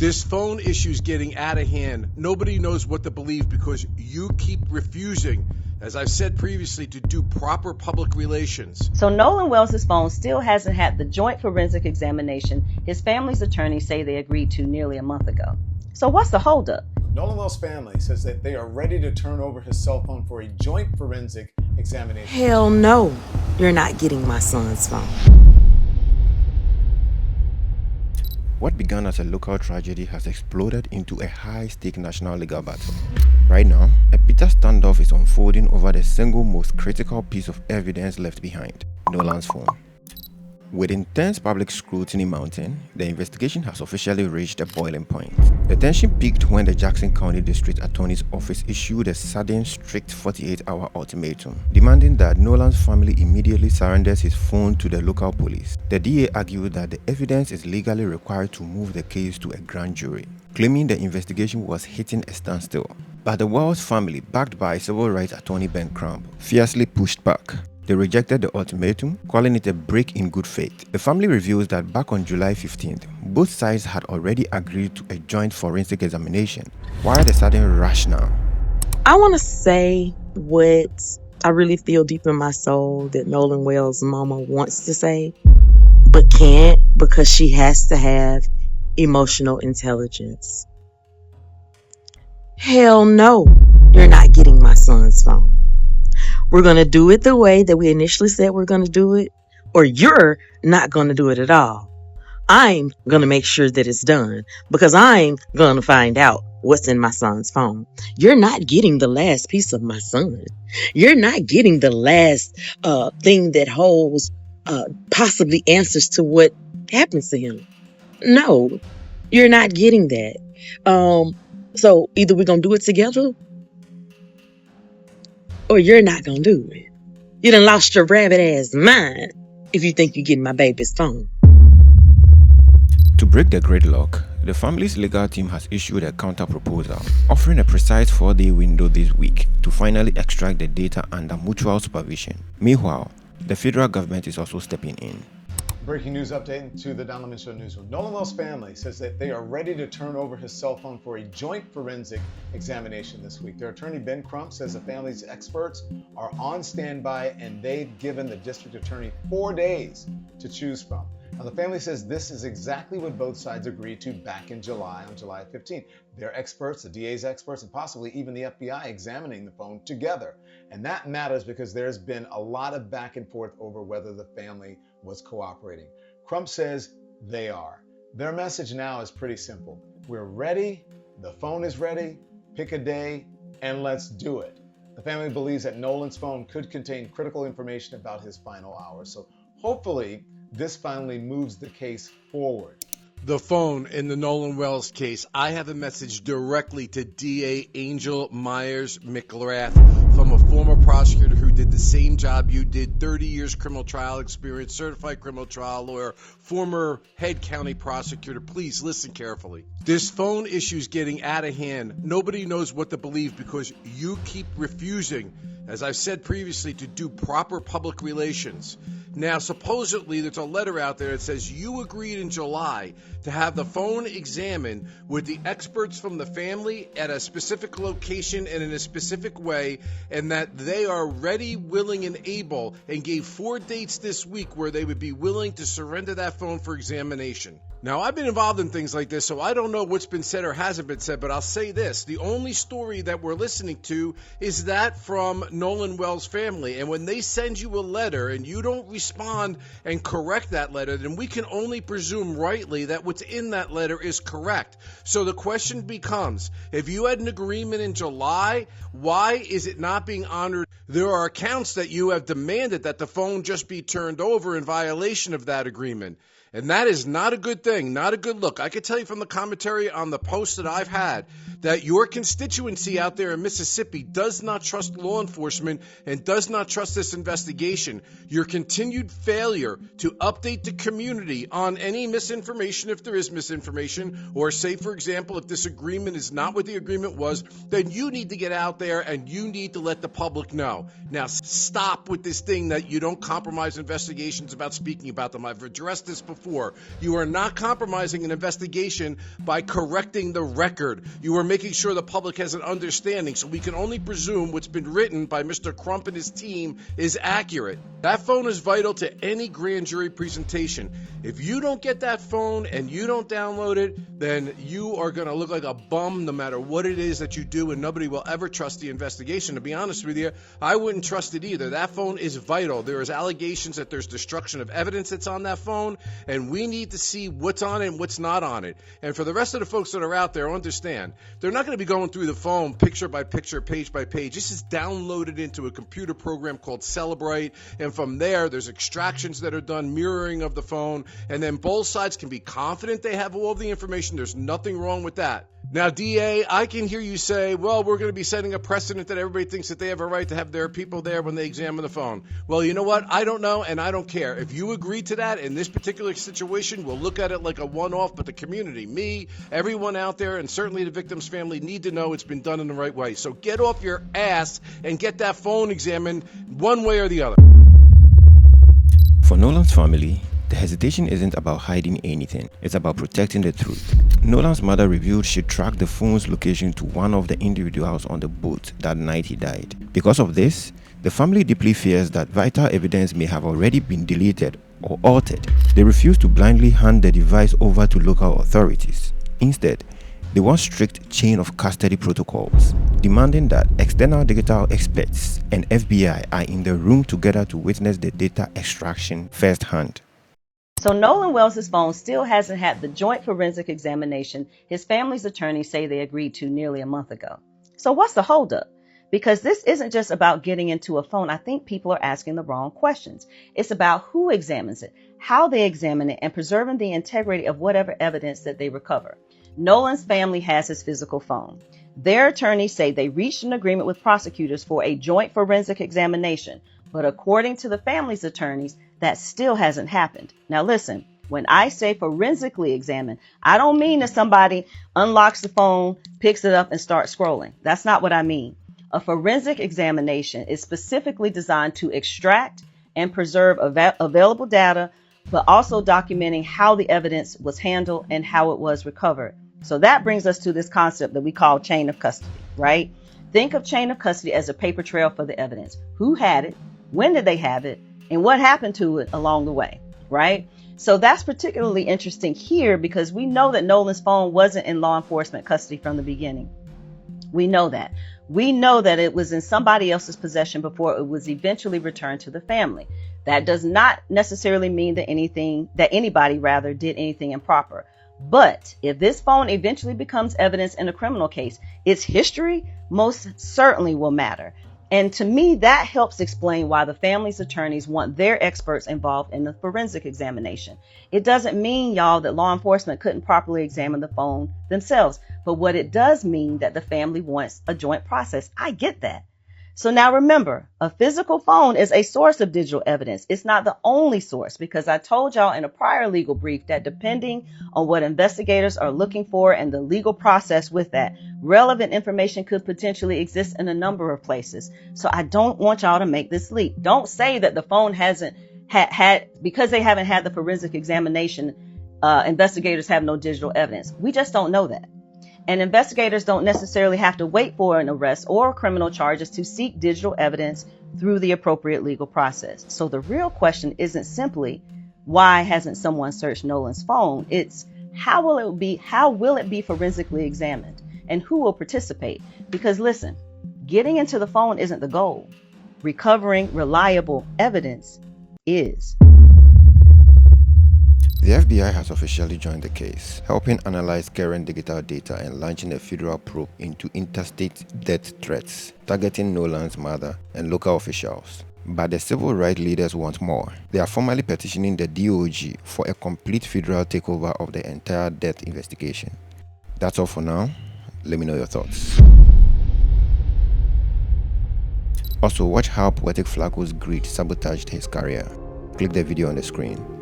This phone issue is getting out of hand. Nobody knows what to believe because you keep refusing, as I've said previously, to do proper public relations. So Nolan Wells' phone still hasn't had the joint forensic examination his family's attorneys say they agreed to nearly a month ago. So what's the holdup? Nolan Wells' family says that they are ready to turn over his cell phone for a joint forensic examination. Hell no, you're not getting my son's phone. What began as a local tragedy has exploded into a high-stake national legal battle. Right now, a bitter standoff is unfolding over the single most critical piece of evidence left behind, Nolan's phone. With intense public scrutiny mounting, the investigation has officially reached a boiling point. The tension peaked when the Jackson County District Attorney's Office issued a sudden, strict 48-hour ultimatum, demanding that Nolan's family immediately surrenders his phone to the local police. The DA argued that the evidence is legally required to move the case to a grand jury, claiming the investigation was hitting a standstill. But the Wells family, backed by civil rights attorney Ben Crump, fiercely pushed back. They rejected the ultimatum, calling it a break in good faith. The family reveals that back on July 15th, both sides had already agreed to a joint forensic examination. Why the sudden rush now? I want to say what I really feel deep in my soul that Nolan Wells' mama wants to say, but can't because she has to have emotional intelligence. Hell no, you're not getting my son's phone. We're going to do it the way that we initially said we're going to do it, or you're not going to do it at all. I'm going to make sure that it's done because I'm going to find out what's in my son's phone. You're not getting the last piece of my son. You're not getting the last thing that holds possibly answers to what happens to him. No, you're not getting that. So either we're going to do it together or you're not going to do it. You done lost your rabbit ass mind if you think you're getting my baby's phone. To break the gridlock, the family's legal team has issued a counter-proposal, offering a precise 4-day window this week to finally extract the data under mutual supervision. Meanwhile, the federal government is also stepping in. Breaking news update to the Don Lemon Show Newsroom. Nolan Wells' family says that they are ready to turn over his cell phone for a joint forensic examination this week. Their attorney, Ben Crump, says the family's experts are on standby and they've given the district attorney 4 days to choose from. Now, the family says this is exactly what both sides agreed to back in July, on July 15th. Their experts, the DA's experts, and possibly even the FBI examining the phone together. And that matters because there's been a lot of back and forth over whether the family was cooperating. Crump says they are. Their message now is pretty simple. We're ready, the phone is ready, pick a day, and let's do it. The family believes that Nolan's phone could contain critical information about his final hours. So hopefully, this finally moves the case forward. The phone in the Nolan Wells case. I have a message directly to DA Angel Myers McGrath from a former prosecutor who did the same job you did, 30 years criminal trial experience, certified criminal trial lawyer, former head county prosecutor. Please listen carefully. This phone issue is getting out of hand. Nobody knows what to believe because you keep refusing, as I've said previously, to do proper public relations. Now, supposedly, there's a letter out there that says you agreed in July to have the phone examined with the experts from the family at a specific location and in a specific way, and that they are ready, willing, and able, and gave 4 dates this week where they would be willing to surrender that phone for examination. Now, I've been involved in things like this, so I don't know what's been said or hasn't been said, but I'll say this. The only story that we're listening to is that from Nolan Wells' family. And when they send you a letter and you don't respond and correct that letter, then we can only presume rightly that what's in that letter is correct. So the question becomes, if you had an agreement in July, why is it not being honored? There are accounts that you have demanded that the phone just be turned over in violation of that agreement. And that is not a good thing, not a good look. I can tell you from the commentary on the posts that I've had that your constituency out there in Mississippi does not trust law enforcement and does not trust this investigation. Your continued failure to update the community on any misinformation, if there is misinformation, or say, for example, if this agreement is not what the agreement was, then you need to get out there and you need to let the public know. Now, stop with this thing that you don't compromise investigations about speaking about them. I've addressed this before. before. You are not compromising an investigation by correcting the record. You are making sure the public has an understanding, so we can only presume what's been written by Mr. Crump and his team is accurate. That phone is vital to any grand jury presentation. If you don't get that phone and you don't download it, then you are going to look like a bum no matter what it is that you do, and nobody will ever trust the investigation. To be honest with you, I wouldn't trust it either. That phone is vital. There is allegations that there's destruction of evidence that's on that phone, and we need to see what's on it and what's not on it. And for the rest of the folks that are out there, understand, they're not going to be going through the phone picture by picture, page by page. This is downloaded into a computer program called Celebrate, and from there, there's extractions that are done, mirroring of the phone, and then both sides can be confident they have all of the information. There's nothing wrong with that. Now, DA, I can hear you say, well, we're going to be setting a precedent that everybody thinks that they have a right to have their people there when they examine the phone. Well, you know what? I don't know, and I don't care. If you agree to that in this particular situation, we'll look at it like a one-off, but the community, me, everyone out there, and certainly the victim's family need to know it's been done in the right way. So get off your ass and get that phone examined one way or the other. For Nolan's family, the hesitation isn't about hiding anything, it's about protecting the truth. Nolan's mother revealed she tracked the phone's location to one of the individuals on the boat that night he died. Because of this, the family deeply fears that vital evidence may have already been deleted or altered. They refuse to blindly hand the device over to local authorities. Instead, they want strict chain of custody protocols, demanding that external digital experts and FBI are in the room together to witness the data extraction firsthand. So Nolan Wells' phone still hasn't had the joint forensic examination his family's attorneys say they agreed to nearly a month ago. So what's the holdup? Because this isn't just about getting into a phone. I think people are asking the wrong questions. It's about who examines it, how they examine it, and preserving the integrity of whatever evidence that they recover. Nolan's family has his physical phone. Their attorneys say they reached an agreement with prosecutors for a joint forensic examination, but according to the family's attorneys, that still hasn't happened. Now listen, when I say forensically examine, I don't mean that somebody unlocks the phone, picks it up, and starts scrolling. That's not what I mean. A forensic examination is specifically designed to extract and preserve available data, but also documenting how the evidence was handled and how it was recovered. So that brings us to this concept that we call chain of custody, right? Think of chain of custody as a paper trail for the evidence. Who had it? When did they have it? And what happened to it along the way, right? So that's particularly interesting here because we know that Nolan's phone wasn't in law enforcement custody from the beginning. We know that. We know that it was in somebody else's possession before it was eventually returned to the family. That does not necessarily mean that anybody did anything improper. But if this phone eventually becomes evidence in a criminal case, its history most certainly will matter. And to me, that helps explain why the family's attorneys want their experts involved in the forensic examination. It doesn't mean, y'all, that law enforcement couldn't properly examine the phone themselves. But what it does mean that the family wants a joint process. I get that. So now remember, a physical phone is a source of digital evidence. It's not the only source because I told y'all in a prior legal brief that depending on what investigators are looking for and the legal process with that, relevant information could potentially exist in a number of places. So I don't want y'all to make this leap. Don't say that the phone hasn't had because they haven't had the forensic examination, investigators have no digital evidence. We just don't know that. And investigators don't necessarily have to wait for an arrest or criminal charges to seek digital evidence through the appropriate legal process. So the real question isn't simply why hasn't someone searched Nolan's phone? It's how will it be forensically examined and who will participate? Because listen, getting into the phone isn't the goal. Recovering reliable evidence is. The FBI has officially joined the case, helping analyze current digital data and launching a federal probe into interstate death threats, targeting Nolan's mother and local officials. But the civil rights leaders want more. They are formally petitioning the DOJ for a complete federal takeover of the entire death investigation. That's all for now. Let me know your thoughts. Also, watch how Poetic Flacco's greed sabotaged his career. Click the video on the screen.